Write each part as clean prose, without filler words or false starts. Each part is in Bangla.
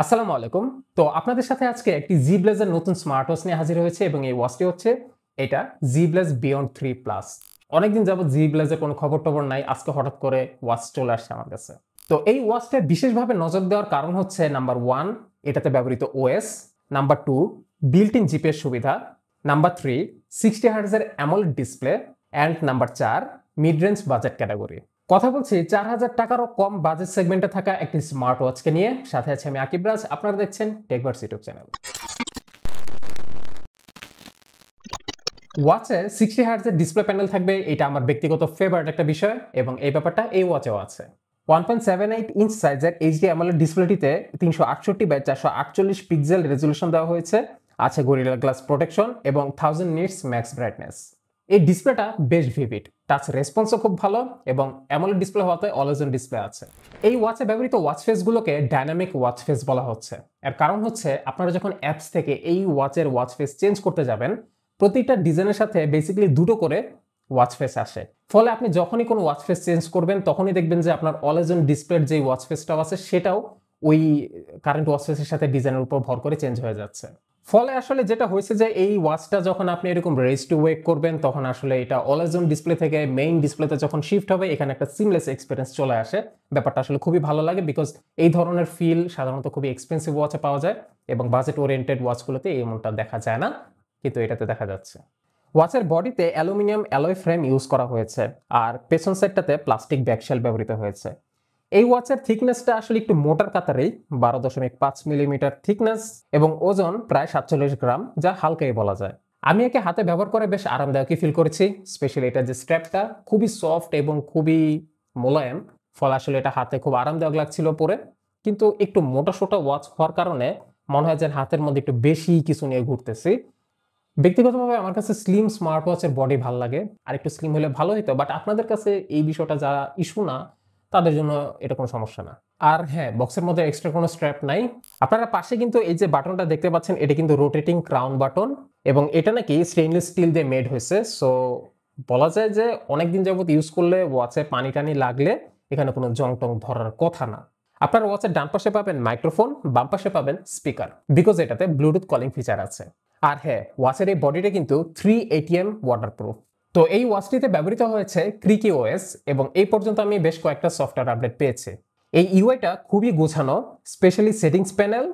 আসসালামু আলাইকুম। তো আপনাদের সাথে আজকে একটি Zeblaze এর নতুন স্মার্ট ওয়াচ নিয়ে হাজির হয়েছে এবং এই ওয়াচটি হচ্ছে এটা Zeblaze Beyond 3 Plus। অনেকদিন যাবত Zeblaze এর কোনো খবর-টবর নাই। আজকে হঠাৎ করে ওয়াচ চলে আসছে আমার কাছে। তো এই ওয়াচটা বিশেষভাবে নজর দেওয়ার কারণ হচ্ছে নাম্বার 1 এটাতে ব্যবহৃত OS, number 2 built in GPS সুবিধা, নাম্বার 3 60 হার্টজ এর AMOLED display and number 4 mid range budget category. কথা বলছি 4000 টাকারও কম বাজেট সেগমেন্টে থাকা একটি স্মার্ট ওয়াচকে নিয়ে। সাথে আছে আমি আকিব, আপনারা দেখছেন টেকভার্স ইউটিউব চ্যানেল। ওয়াচে 60 হার্টজ এর ডিসপ্লে প্যানেল থাকবে, এটা আমার ব্যক্তিগত ফেভারিট একটা বিষয় এবং এই ব্যাপারটা এই ওয়াচেও আছে। 1.78 ইঞ্চ সাইজের এইচডি অ্যামোলেড ডিসপ্লেটিতে 368 বাই 448 পিক্সেল রেজলিউশন দেওয়া হয়েছে, আছে গরিলা গ্লাস প্রোটেকশন এবং 1000 নিটস ম্যাক্স ব্রাইটনেস। এই ডিসপ্লেটা বেশ ভিভিড, টাচ রেসপন্সও খুব ভালো এবং অ্যামোলেড ডিসপ্লে হওয়াতে অলওয়েজ অন ডিসপ্লে আছে। এই ওয়াচে ব্যবহৃত ওয়াচ ফেসগুলোকে ডাইনামিক ওয়াচ ফেস বলা হচ্ছে। এর কারণ হচ্ছে আপনারা যখন অ্যাপস থেকে এই ওয়াচের ওয়াচ ফেস চেঞ্জ করতে যাবেন, প্রতিটা ডিজাইনের সাথে বেসিক্যালি দুটো করে ওয়াচ ফেস আসে। ফলে আপনি যখনই কোনো ওয়াচ ফেস চেঞ্জ করবেন তখনই দেখবেন যে আপনার অলওয়েজ অন ডিসপ্লের যে ওয়াচ ফেসটাও আছে সেটাও ওই কারেন্ট ওয়াচ ফেসের সাথে ডিজাইনের উপর ভর করে চেঞ্জ হয়ে যাচ্ছে। ফলে আসলে যেটা হয়েছে যে এই ওয়াচটা যখন আপনি এরকম রেজ টু ওয়েক করবেন তখন আসলে এটা অলওয়েজ অন ডিসপ্লে থেকে মেইন ডিসপ্লেতে যখন শিফট হবে এখানে একটা সিমলেস এক্সপিরিয়েন্স চলে আসে। ব্যাপারটা আসলে খুবই ভালো লাগে বিকজ এই ধরনের ফিল সাধারণত খুবই এক্সপেন্সিভ ওয়াচে পাওয়া যায় এবং বাজেট ওরিয়েন্টেড ওয়াচগুলোতে এমনটা দেখা যায় না, কিন্তু এটাতে দেখা যাচ্ছে। ওয়াচের বডিতে অ্যালুমিনিয়াম অ্যালয় ফ্রেম ইউজ করা হয়েছে আর পেছন সাইডটাতে প্লাস্টিক ব্যাকশেল ব্যবহৃত হয়েছে। এই ওয়াচের থিকনেসটা আসলে একটু মোটার কাতারেই, 12.5 মিলিমিটার থিকনেস এবং ওজন প্রায় 47 গ্রাম, যা হালকাই বলা যায়। আমি একে হাতে ব্যবহার করে বেশ আরামদায়কই ফিল করেছি, স্পেশালি এটা যে স্ট্র্যাপটা খুবই সফট এবং খুবই মোলায়েম, ফলে আসলে এটা হাতে খুব আরামদায়ক লাগছিল পরে। কিন্তু একটু মোটা সোটা ওয়াচ হওয়ার কারণে মনে হয় যে হাতের মধ্যে একটু বেশি কিছু নিয়ে ঘুরতেছি। ব্যক্তিগতভাবে আমার কাছে স্লিম স্মার্ট ওয়াচের বডি ভালো লাগে, আর একটু স্লিম হলে ভালো হতো, বাট আপনাদের কাছে এই বিষয়টা যারা ইস্যু না তাদের জন্য এটা কোনো সমস্যা না। আর হ্যাঁ, বক্সের মধ্যে এক্সট্রা কোনো স্ট্র্যাপ নাই। আপনারা পাশে কিন্তু এই যে বাটনটা দেখতে পাচ্ছেন এটা কিন্তু রোটেটিং ক্রাউন বাটন এবং এটা নাকি স্টেইনলেস স্টিল দিয়ে মেড হয়েছে। সো বলা যায় যে অনেকদিন যাবত ইউজ করলে ওয়াচে পানি টানি লাগলে এখানে কোনো জং টং ধরার কথা না। আপনার ওয়াচের ডান পাশে পাবেন মাইক্রোফোন, বাম পাশে পাবেন স্পিকার, বিকজ এটাতে ব্লুটুথ কলিং ফিচার আছে। আর হ্যাঁ, ওয়াচের এই বডিটা কিন্তু 3 ATM ওয়াটারপ্রুফ। তো এই ওয়াচটিতে ব্যবহৃত হয়েছে ক্রিকি ওএস এবং এই পর্যন্ত আমি বেশ কয়েকটা সফটওয়্যার আপডেট পেয়েছি। এই ইউআইটা খুবই গোছানো, স্পেশালি সেটিংস প্যানেল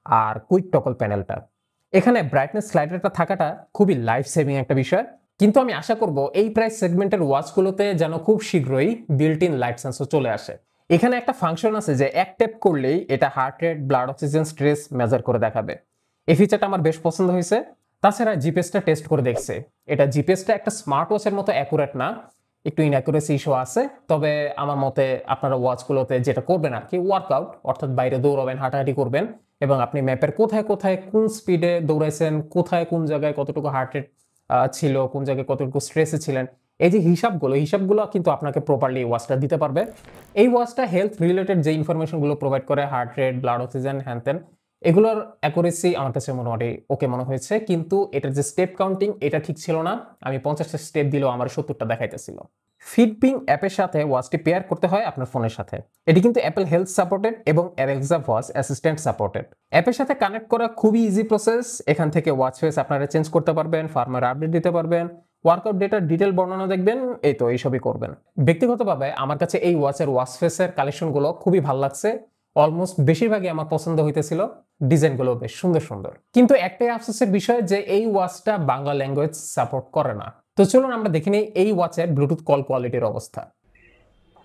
আর কুইক টগল প্যানেলটা। এখানে ব্রাইটনেস স্লাইডারটা থাকাটা খুবই লাইফ সেভিং একটা বিষয়। কিন্তু আমি আশা করব এই প্রাইস সেগমেন্টের ওয়াচগুলোতে যেন খুব শীঘ্রই বিল্ট ইন লাইট সেন্সর চলে আসে। এখানে একটা ফাংশন আছে যে এক ট্যাপ করলেই এটা heart rate, blood oxygen, stress measure করে দেখাবে। এই ফিচারটা আমার বেশ পছন্দ হয়েছে। তাছাড়া জিপিএসটা টেস্ট করে দেখছে, এটা জিপিএসটা একটা স্মার্ট ওয়াচের মতো অ্যাকুরেট না, একটু ইনঅ্যাকুরেসি ইস্যু আছে। তবে আমার মতে আপনারা ওয়াচগুলোতে যেটা করবেন আর কি, ওয়ার্কআউট অর্থাৎ বাইরে দৌড়াবেন, হাঁটাহাঁটি করবেন এবং আপনি ম্যাপের কোথায় কোথায় কোন স্পিডে দৌড়াইছেন, কোথায় কোন জায়গায় কতটুকু হার্ট রেট ছিল, কোন জায়গায় কতটুকু স্ট্রেসে ছিলেন, এই যে হিসাবগুলো কিন্তু আপনাকে প্রপারলি ওয়াচটা দিতে পারবে। এই ওয়াচটা হেলথ রিলেটেড যে ইনফরমেশনগুলো প্রোভাইড করে, হার্ট রেট, ব্লাড অক্সিজেন, হ্যানতেন, এগুলোর অ্যাকুরেসি আমার কাছে মোটামুটি ওকে মনে হয়েছে। কিন্তু এটার যে স্টেপ কাউন্টিং এটা ঠিক ছিল না। আমি 50টা স্টেপ দিলেও আমার 70টা দেখাইতেছিল। ফিটবিং অ্যাপের সাথে ওয়াচটি পেয়ার করতে হয় আপনার ফোনের সাথে। এটি কিন্তু অ্যাপল হেলথ সাপোর্টেড এবং অ্যালেক্সা ভয়েস অ্যাসিস্ট্যান্ট সাপোর্টেড। অ্যাপের সাথে কানেক্ট করা খুবই ইজি প্রসেস। এখান থেকে ওয়াচ ফেস আপনারা চেঞ্জ করতে পারবেন, ফার্মওয়্যার আপডেট দিতে পারবেন, ওয়ার্কআউট ডেটার ডিটেল বর্ণনা দেখবেন, এই তো এইসবই করবেন। ব্যক্তিগতভাবে আমার কাছে এই ওয়াচের ওয়াচ ফেসের কালেকশনগুলো খুবই ভালো লাগছে। অলমোস্ট বেশিরভাগই আমার পছন্দ হইতেছিল, ডিজাইনগুলো বেশ সুন্দর সুন্দর। কিন্তু একটাই আফসোসের বিষয় যে এই ওয়াচটা বাংলা ল্যাঙ্গুয়েজ সাপোর্ট করে না। তো চলুন আমরা দেখে নিই এই ওয়াচের ব্লুটুথ কল কোয়ালিটির অবস্থা।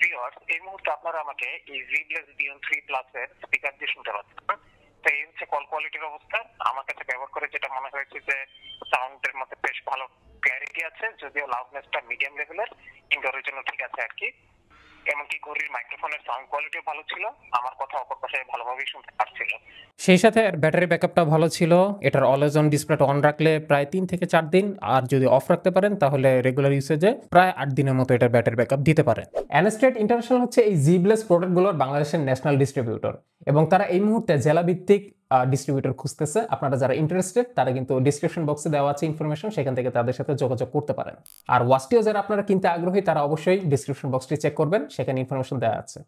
ভিউয়ার্স, এই মুহূর্তে আপনারা আমাকে এই Zeblaze Beyond 3 Plus এর স্পিকার দিয়ে শুনতে পাচ্ছেন। তো এই হচ্ছে কল কোয়ালিটির অবস্থা। আমার কাছে ব্যবহার করে যেটা মনে হয়েছে যে সাউন্ডের মধ্যে বেশ ভালো ক্ল্যারিটি আছে, যদিও লাউডনেসটা মিডিয়াম লেভেলের, কিন্তু ওর জন্য ঠিক আছে আর কি। এমনকি ঘড়ির মাইক্রোফোনের সাউন্ড কোয়ালিটিও ভালো ছিল, আমার কথা অপর পাশে ভালোভাবেই শুনতে পাচ্ছিল। সেই সাথে ব্যাটারি ব্যাকআপটা ভালো ছিল। এটার অলওয়েজ অন ডিসপ্লেটা অন রাখলে প্রায় 3 থেকে 4 দিন, আর যদি অফ রাখতে পারেন তাহলে রেগুলার ইউসেজে প্রায় 8 দিনের মতো এটার ব্যাটারি ব্যাকআপ দিতে পারে। অ্যানস্ট্রেট ইন্টারন্যাশনাল হচ্ছে এই Zeblaze প্রোডাক্টগুলোর বাংলাদেশের ন্যাশনাল ডিস্ট্রিবিউটর এবং তারা এই মুহূর্তে জেলাভিত্তিক ডিস্ট্রিবিউটর খুঁজতেছে। আপনারা যারা ইন্টারেস্টেড তারা কিন্তু ডিসক্রিপশন বক্সে দেওয়া আছে ইনফরমেশন, সেখান থেকে তাদের সাথে যোগাযোগ করতে পারেন। আর ওয়াচটিও যারা আপনারা কিনতে আগ্রহী তারা অবশ্যই ডিসক্রিপশন বক্সটি চেক করবেন, সেখানে ইনফরমেশন দেওয়া আছে।